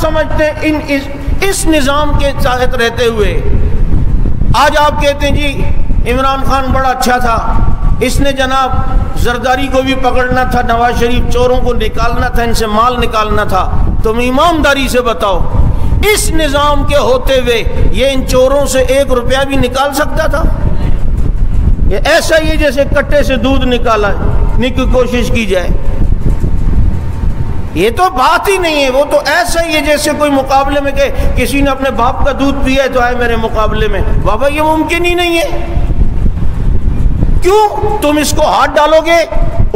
سمجھتے ہیں اس نظام کے تحت رہتے ہوئے؟ آج آپ کہتے ہیں جی عمران خان بڑا اچھا تھا، اس نے جناب زرداری کو بھی پکڑنا تھا، نواز شریف چوروں کو نکالنا تھا، ان سے مال نکالنا تھا۔ تم ایمانداری سے بتاؤ اس نظام کے ہوتے ہوئے یہ ان چوروں سے 1 روپیہ بھی نکال سکتا تھا؟ یہ ایسا ہی ہے جیسے کٹے سے دودھ نکالنے کی کوشش کی جائے۔ یہ تو بات ہی نہیں ہے، وہ تو ایسا ہی ہے جیسے کوئی مقابلے میں کہ کسی نے اپنے باپ کا دودھ پیا ہے تو آئے میرے مقابلے میں۔ بابا یہ ممکن ہی نہیں ہے۔ کیوں؟ تم اس کو ہاتھ ڈالو گے،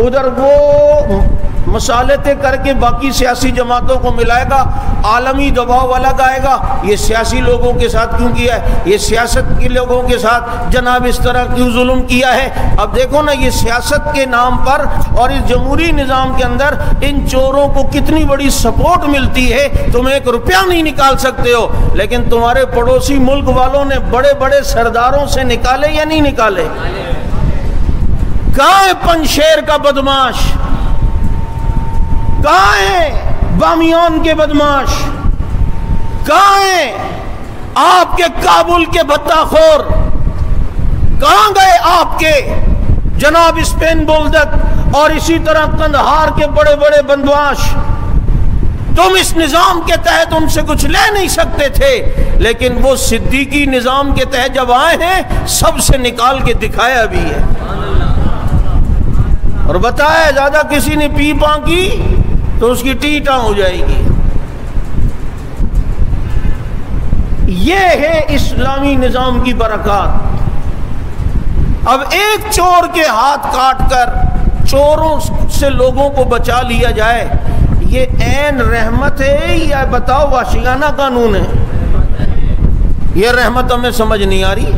ادھر وہ مصالحتیں کر کے باقی سیاسی جماعتوں کو ملائے گا، عالمی دباؤ الگ آئے گا، یہ سیاسی لوگوں کے ساتھ کیوں کیا ہے، یہ سیاست کے لوگوں کے ساتھ جناب اس طرح کیوں ظلم کیا ہے۔ اب دیکھو نا، یہ سیاست کے نام پر اور اس جمہوری نظام کے اندر ان چوروں کو کتنی بڑی سپورٹ ملتی ہے۔ تم 1 روپیہ نہیں نکال سکتے ہو، لیکن تمہارے پڑوسی ملک والوں نے بڑے بڑے سرداروں سے نکالے یا نہیں نکالے؟ کہاں ہے پنشیر کا بدماش؟ کہاں ہے بامیان کے بدماش؟ کہاں ہے آپ کے کابل کے بھتہ خور؟ کہاں گئے آپ کے جناب اسپین بولدک اور اسی طرح قندھار کے بڑے بڑے بدماش؟ تم اس نظام کے تحت ان سے کچھ لے نہیں سکتے تھے، لیکن وہ صدیقی نظام کے تحت جب آئے ہیں سب سے نکال کے دکھایا بھی ہے۔ اور بتایا زیادہ کسی نے پی پاں کی تو اس کی ٹی ٹاں ہو جائے گی۔ یہ ہے اسلامی نظام کی برکات۔ اب ایک چور کے ہاتھ کاٹ کر چوروں سے لوگوں کو بچا لیا جائے، یہ عین رحمت ہے یا بتاؤ وحشیانہ قانون ہے؟ یہ رحمت ہمیں سمجھ نہیں آ رہی۔